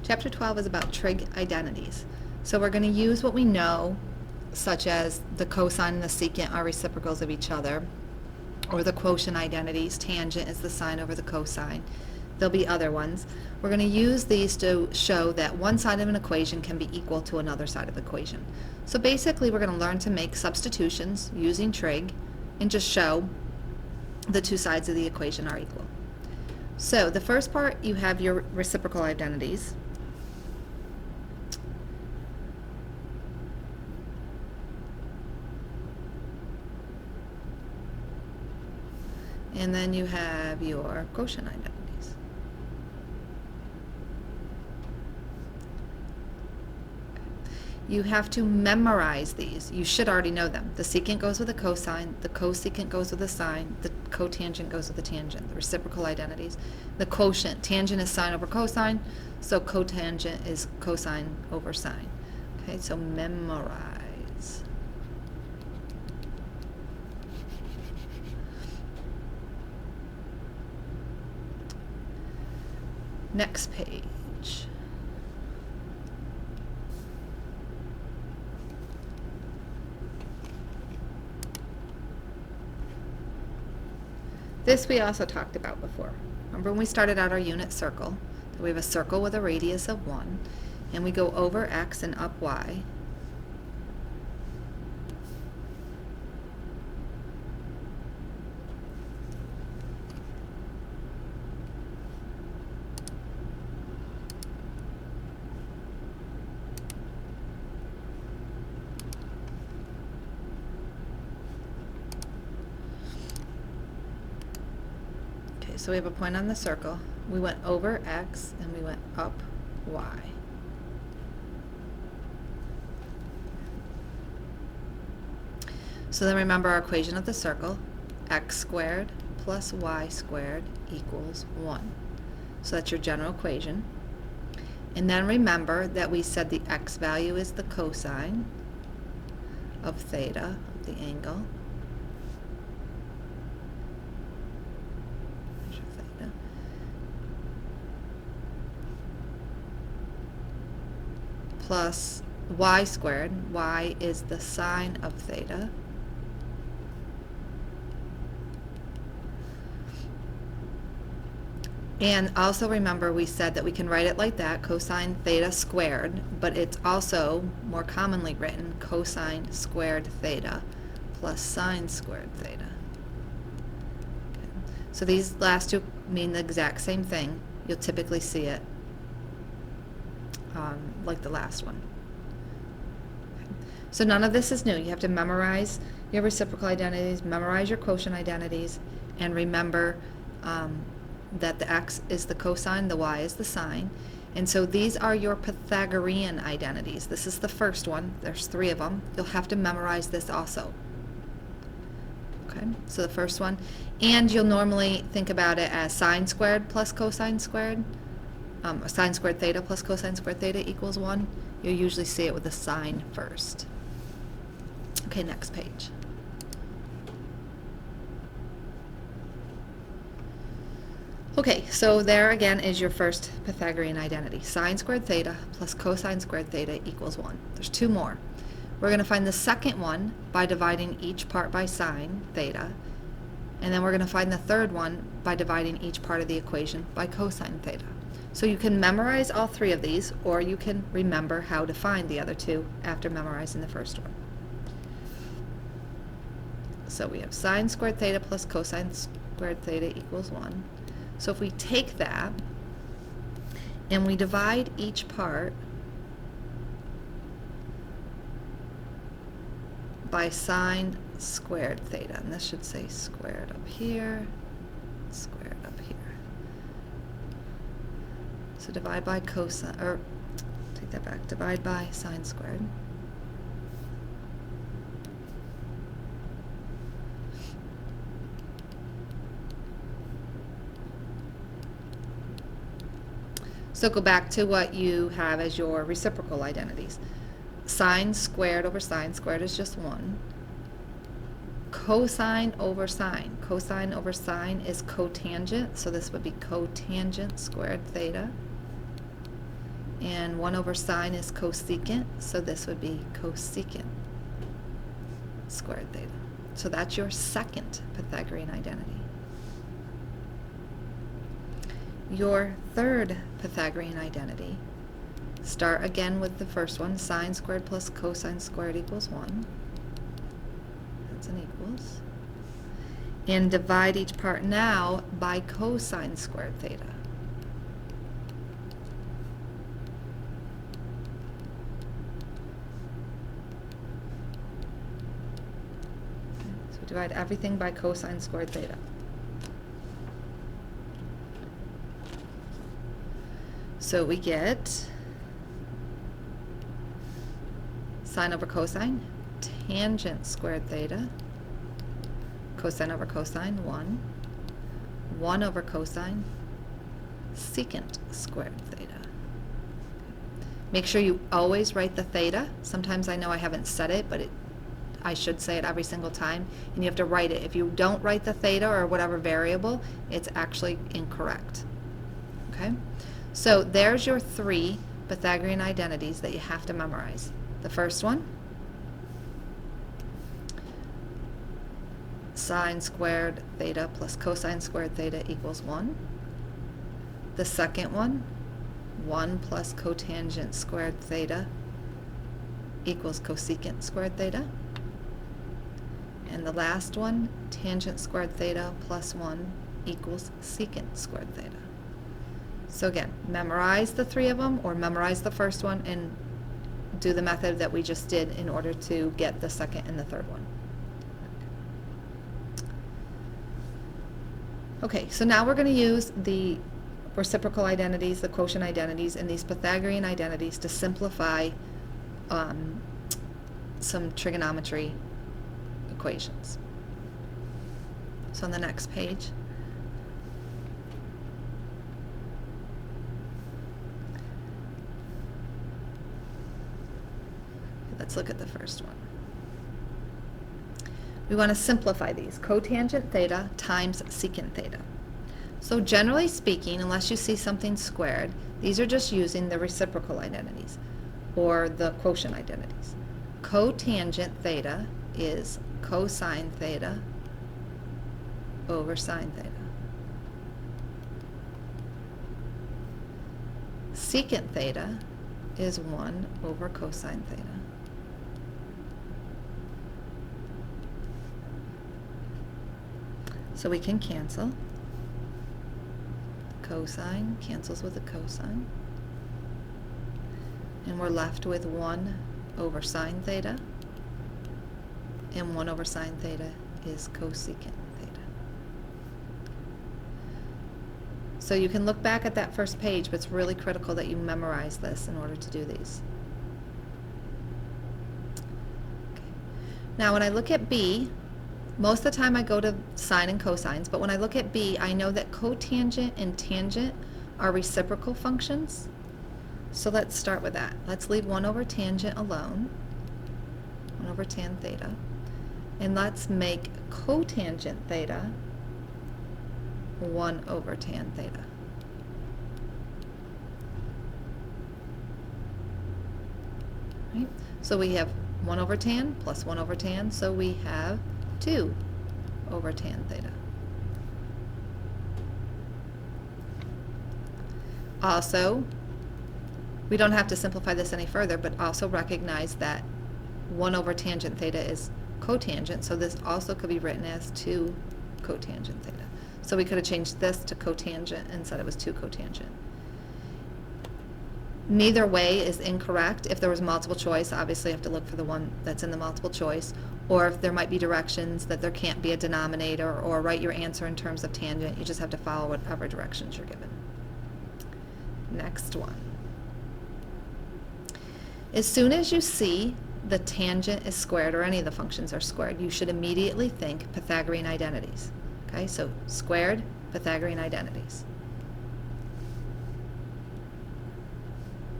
Chapter 12 is about trig identities. So we're going to use what we know, such as the cosine and the secant are reciprocals of each other, or the quotient identities, tangent is the sine over the cosine. There'll be other ones. We're going to use these to show that one side of an equation can be equal to another side of the equation. So basically we're going to learn to make substitutions using trig and just show the two sides of the equation are equal. So the first part, you have your reciprocal identities. And then you have your quotient identities. You have to memorize these. You should already know them. The secant goes with the cosine, the cosecant goes with the sine, the cotangent goes with the tangent, the reciprocal identities. The quotient, tangent is sine over cosine, so cotangent is cosine over sine. Okay, so memorize. Next page. This we also talked about before. Remember when we started out our unit circle, we have a circle with a radius of 1, and we go over x and up y. So we have a point on the circle. We went over x and we went up y. So then remember our equation of the circle, x squared plus y squared equals 1. So that's your general equation. And then remember that we said the x value is the cosine of theta, of the angle. Plus y squared, y is the sine of theta, and also remember we said that we can write it like that, cosine theta squared, but it's also more commonly written cosine squared theta plus sine squared theta. Okay. So these last two mean the exact same thing. You'll typically see it like the last one. Okay. So none of this is new. You have to memorize your reciprocal identities, memorize your quotient identities, and remember that the x is the cosine, the y is the sine. And so these are your Pythagorean identities. This is the first one. There's 3 of them. You'll have to memorize this also. Okay, so the first one. And you'll normally think about it as sine squared plus cosine squared. Sine squared theta plus cosine squared theta equals 1. You'll usually see it with the sine first. Okay, next page. Okay, so there again is your first Pythagorean identity. Sine squared theta plus cosine squared theta equals 1. There's 2 more. We're going to find the second one by dividing each part by sine theta. And then we're going to find the third one by dividing each part of the equation by cosine theta. So you can memorize all 3 of these, or you can remember how to find the other 2 after memorizing the first one. So we have sine squared theta plus cosine squared theta equals 1. So if we take that and we divide each part by sine squared theta, and this should say squared up here, squared up here. So divide by cosine, or take that back, divide by sine squared. So go back to what you have as your reciprocal identities. Sine squared over sine squared is just 1. Cosine over sine. Cosine over sine is cotangent, so this would be cotangent squared theta. and 1 over sine is cosecant, so this would be cosecant squared theta. So that's your second Pythagorean identity. Your third Pythagorean identity, start again with the first one, sine squared plus cosine squared equals 1. That's an equals. And divide each part now by cosine squared theta. So divide everything by cosine squared theta. So we get sine over cosine, tangent squared theta, cosine over cosine, 1, 1 over cosine, secant squared theta. Make sure you always write the theta. Sometimes I know I haven't said it, but I should say it every single time, and you have to write it. If you don't write the theta or whatever variable, it's actually incorrect. Okay? So there's your 3 Pythagorean identities that you have to memorize. The first one, sine squared theta plus cosine squared theta equals 1. The second one, 1 plus cotangent squared theta equals cosecant squared theta. And the last one, tangent squared theta plus 1 equals secant squared theta. So again, memorize the 3 of them, or memorize the first one and do the method that we just did in order to get the second and the third one. Okay, so now we're going to use the reciprocal identities, the quotient identities, and these Pythagorean identities to simplify some trigonometry equations. So on the next page, let's look at the first one. We want to simplify these. Cotangent theta times secant theta. So generally speaking, unless you see something squared, these are just using the reciprocal identities or the quotient identities. Cotangent theta is cosine theta over sine theta. Secant theta is 1 over cosine theta. So we can cancel. Cosine cancels with the cosine. And we're left with 1 over sine theta. And 1 over sine theta is cosecant theta. So you can look back at that first page, but it's really critical that you memorize this in order to do these. Okay. Now when I look at B, most of the time I go to sine and cosines, but when I look at B, I know that cotangent and tangent are reciprocal functions. So let's start with that. Let's leave 1 over tangent alone, 1 over tan theta, and let's make cotangent theta 1 over tan theta. Right? So we have 1 over tan plus 1 over tan, so we have 2 over tan theta. Also, we don't have to simplify this any further, but also recognize that 1 over tangent theta is cotangent, so this also could be written as 2 cotangent theta. So we could have changed this to cotangent and said it was 2 cotangent. Neither way is incorrect. If there was multiple choice, obviously you have to look for the one that's in the multiple choice, or if there might be directions that there can't be a denominator, or write your answer in terms of tangent, you just have to follow whatever directions you're given. Next one. As soon as you see the tangent is squared, or any of the functions are squared, you should immediately think Pythagorean identities. Okay, so squared Pythagorean identities.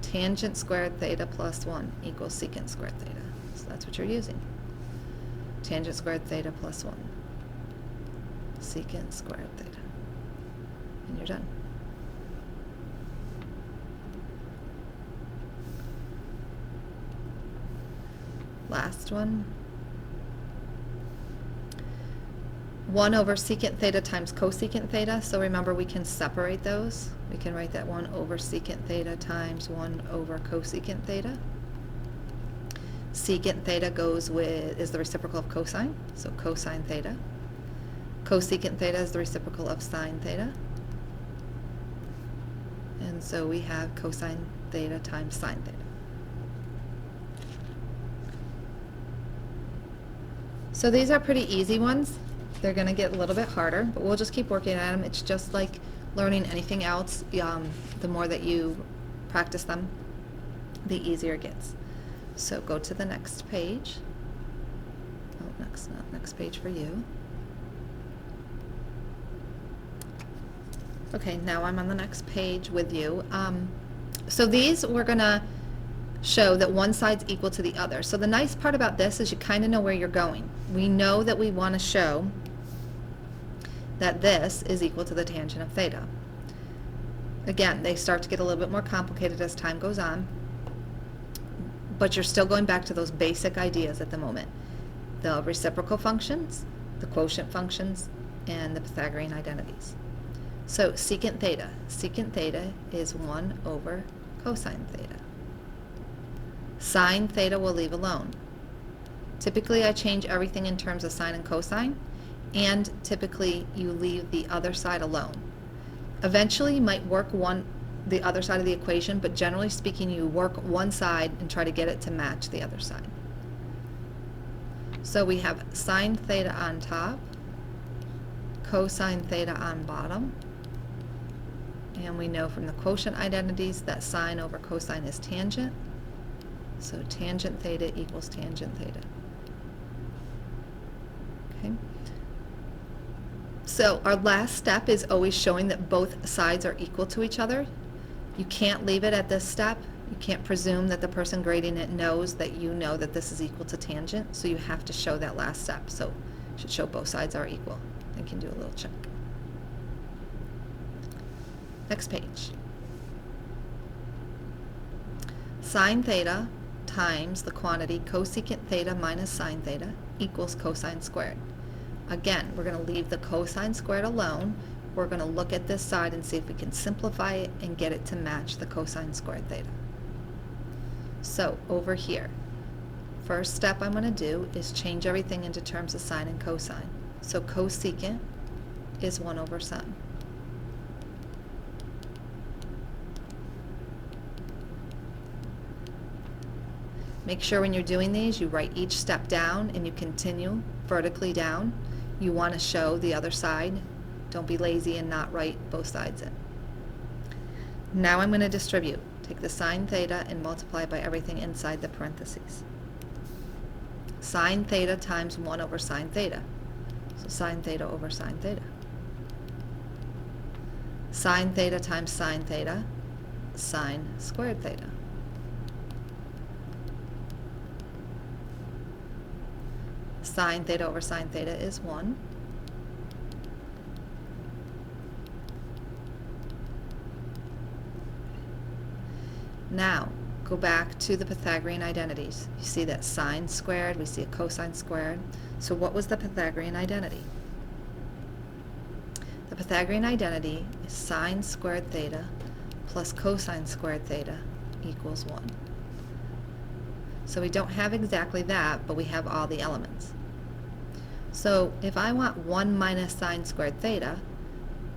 Tangent squared theta plus 1 equals secant squared theta. So that's what you're using. Tangent squared theta plus 1. Secant squared theta. And you're done. last one. 1 over secant theta times cosecant theta. So remember, we can separate those. We can write that 1 over secant theta times 1 over cosecant theta. Secant theta is the reciprocal of cosine, so cosine theta. Cosecant theta is the reciprocal of sine theta. And so we have cosine theta times sine theta. So these are pretty easy ones. They're going to get a little bit harder, but we'll just keep working at them. It's just like learning anything else. The more that you practice them, the easier it gets. So go to the next page. Oh, next page for you. Okay, now I'm on the next page with you. So these we're going to show that one side's equal to the other. So the nice part about this is you kind of know where you're going. We know that we want to show that this is equal to the tangent of theta. Again, they start to get a little bit more complicated as time goes on, but you're still going back to those basic ideas at the moment. The reciprocal functions, the quotient functions, and the Pythagorean identities. So secant theta is 1 over cosine theta. Sine theta we'll leave alone. Typically I change everything in terms of sine and cosine, and typically you leave the other side alone. Eventually you might work the other side of the equation, but generally speaking you work one side and try to get it to match the other side. So we have sine theta on top, cosine theta on bottom, and we know from the quotient identities that sine over cosine is tangent, so tangent theta equals tangent theta. Okay. So our last step is always showing that both sides are equal to each other. You can't leave it at this step. You can't presume that the person grading it knows that you know that this is equal to tangent, so you have to show that last step. So you should show both sides are equal. I can do a little check. Next page. Sine theta times the quantity cosecant theta minus sine theta equals cosine squared. Again, we're going to leave the cosine squared alone. We're going to look at this side and see if we can simplify it and get it to match the cosine squared theta. So over here, first step I'm going to do is change everything into terms of sine and cosine. So cosecant is 1 over sine. Make sure when you're doing these you write each step down and you continue vertically down. You want to show the other side. Don't be lazy and not write both sides in. Now I'm going to distribute. Take the sine theta and multiply by everything inside the parentheses. Sine theta times 1 over sine theta. So sine theta over sine theta. Sine theta times sine theta, sine squared theta. Sine theta over sine theta is 1. Now, go back to the Pythagorean identities. You see that sine squared, we see a cosine squared. So what was the Pythagorean identity? The Pythagorean identity is sine squared theta plus cosine squared theta equals 1. So we don't have exactly that, but we have all the elements. So if I want 1 minus sine squared theta,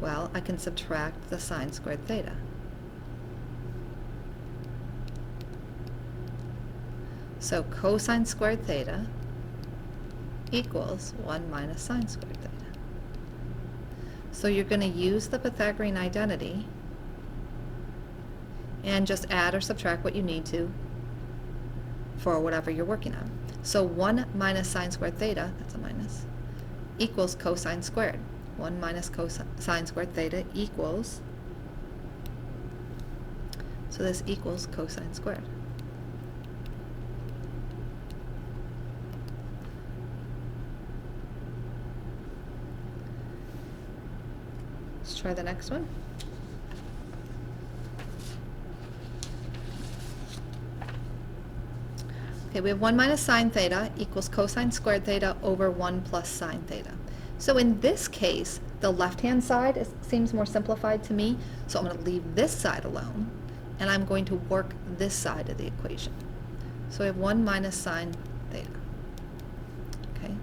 well, I can subtract the sine squared theta. So cosine squared theta equals 1 minus sine squared theta. So you're going to use the Pythagorean identity and just add or subtract what you need to for whatever you're working on. So 1 minus sine squared theta, that's a minus, equals cosine squared. 1 minus cosine squared theta equals, so this equals cosine squared. Let's try the next one. Okay, we have 1 minus sine theta equals cosine squared theta over 1 plus sine theta. So in this case, the left-hand side seems more simplified to me, so I'm going to leave this side alone, and I'm going to work this side of the equation. So we have 1 minus sine theta. Okay.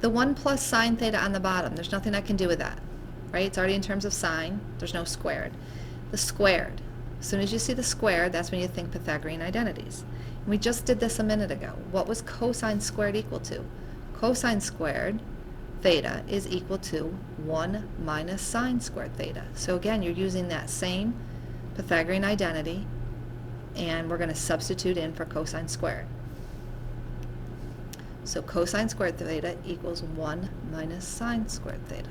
The 1 plus sine theta on the bottom, there's nothing I can do with that, right? It's already in terms of sine. There's no squared. The squared, as soon as you see the squared, that's when you think Pythagorean identities. And we just did this a minute ago. What was cosine squared equal to? Cosine squared theta is equal to 1 minus sine squared theta. So again, you're using that same Pythagorean identity, and we're going to substitute in for cosine squared. So cosine squared theta equals 1 minus sine squared theta.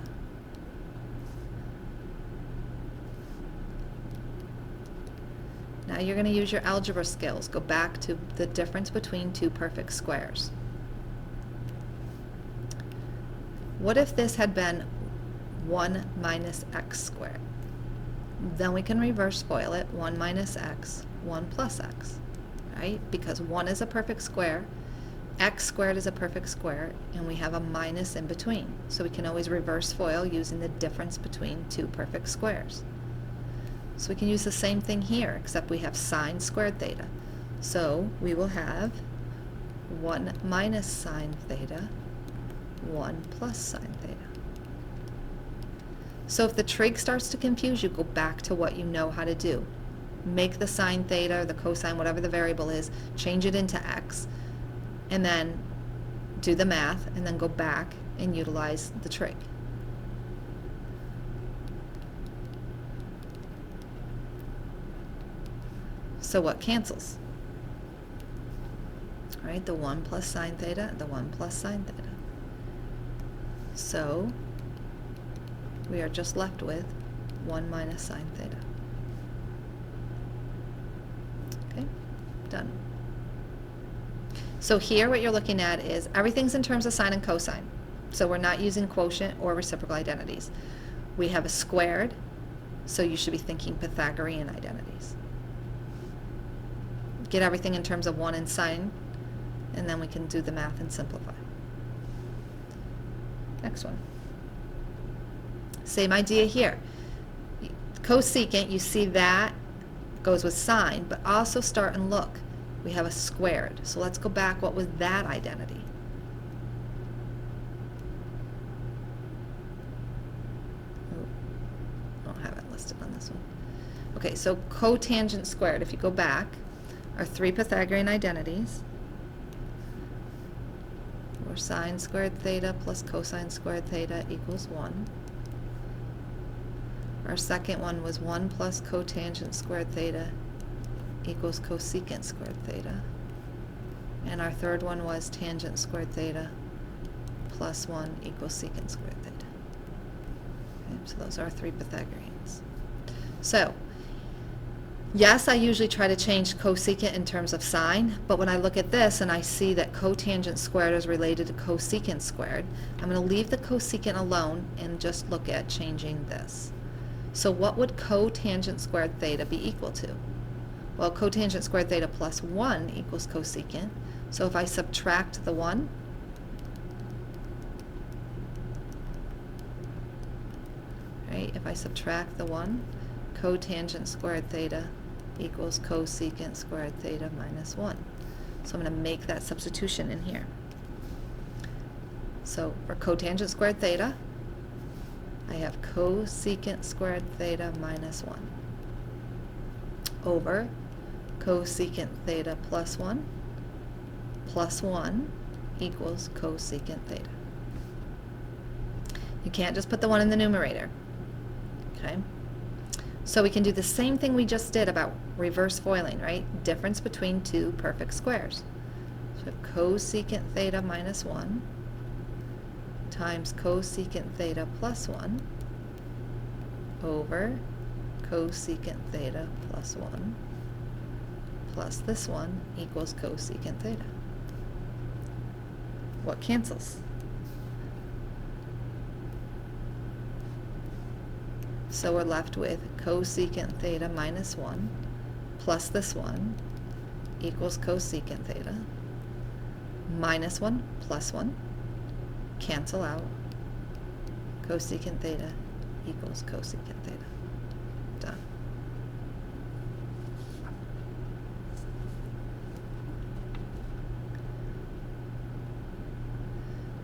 Now you're going to use your algebra skills. Go back to the difference between two perfect squares. What if this had been 1 minus x squared? Then we can reverse FOIL it, 1 minus x, 1 plus x, right? Because 1 is a perfect square, x squared is a perfect square, and we have a minus in between. So we can always reverse FOIL using the difference between two perfect squares. So we can use the same thing here, except we have sine squared theta. So we will have 1 minus sine theta, 1 plus sine theta. So if the trig starts to confuse you, go back to what you know how to do. Make the sine theta, or the cosine, whatever the variable is, change it into x, and then do the math, and then go back and utilize the trig. So what cancels? All right, the 1 plus sine theta, the 1 plus sine theta. So we are just left with 1 minus sine theta. Okay, done. So here what you're looking at is everything's in terms of sine and cosine. So we're not using quotient or reciprocal identities. We have a squared, so you should be thinking Pythagorean identities. Get everything in terms of 1 and sine, and then we can do the math and simplify. Next one. Same idea here. Cosecant, you see that goes with sine, but also start and look. We have a squared. So let's go back. What was that identity? I don't have it listed on this one. Okay, so cotangent squared, if you go back, are 3 Pythagorean identities, where sine squared theta plus cosine squared theta equals 1. Our second one was 1 plus cotangent squared theta equals cosecant squared theta. And our third one was tangent squared theta plus 1 equals secant squared theta. Okay, so those are our 3 Pythagoreans. So, yes, I usually try to change cosecant in terms of sine, but when I look at this and I see that cotangent squared is related to cosecant squared, I'm going to leave the cosecant alone and just look at changing this. So what would cotangent squared theta be equal to? Well, cotangent squared theta plus 1 equals cosecant. So if I subtract the 1, right, if I subtract the 1, cotangent squared theta equals cosecant squared theta minus 1. So I'm going to make that substitution in here. So for cotangent squared theta, I have cosecant squared theta minus 1 over cosecant theta plus 1 equals cosecant theta. You can't just put the 1 in the numerator. Okay? So we can do the same thing we just did about reverse foiling, right? Difference between two perfect squares. So we have cosecant theta minus 1 times cosecant theta plus 1 over cosecant theta plus 1 plus this one equals cosecant theta. What cancels? So we're left with cosecant theta minus 1 plus this one equals cosecant theta. minus 1 plus 1, cancel out, cosecant theta equals cosecant theta. Done.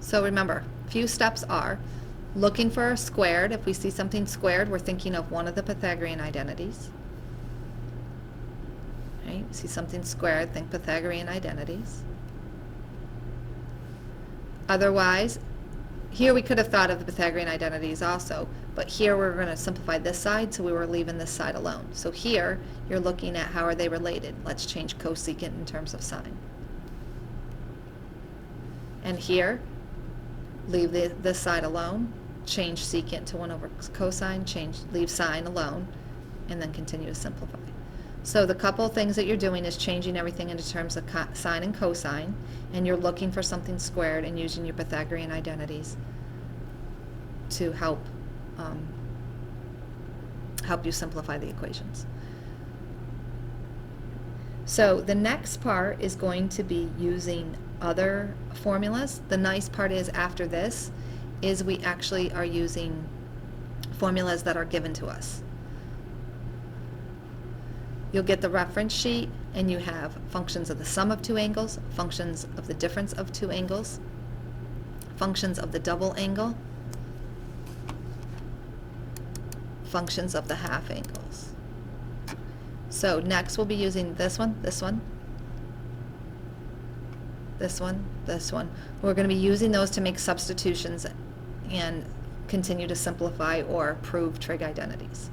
So remember, few steps are looking for a squared. If we see something squared, we're thinking of one of the Pythagorean identities. Right? See something squared, think Pythagorean identities. Otherwise, here we could have thought of the Pythagorean identities also, but here we're going to simplify this side, so we were leaving this side alone. So here, you're looking at how are they related. Let's change cosecant in terms of sine. And here, leave this side alone, change secant to 1 over cosine, leave sine alone, and then continue to simplify. So the couple of things that you're doing is changing everything into terms of sine and cosine, and you're looking for something squared and using your Pythagorean identities to help you simplify the equations. So the next part is going to be using other formulas. The nice part is after this is we actually are using formulas that are given to us. You'll get the reference sheet and you have functions of the sum of two angles, functions of the difference of two angles, functions of the double angle, functions of the half angles. So next we'll be using this one, this one, this one, this one. We're going to be using those to make substitutions and continue to simplify or prove trig identities.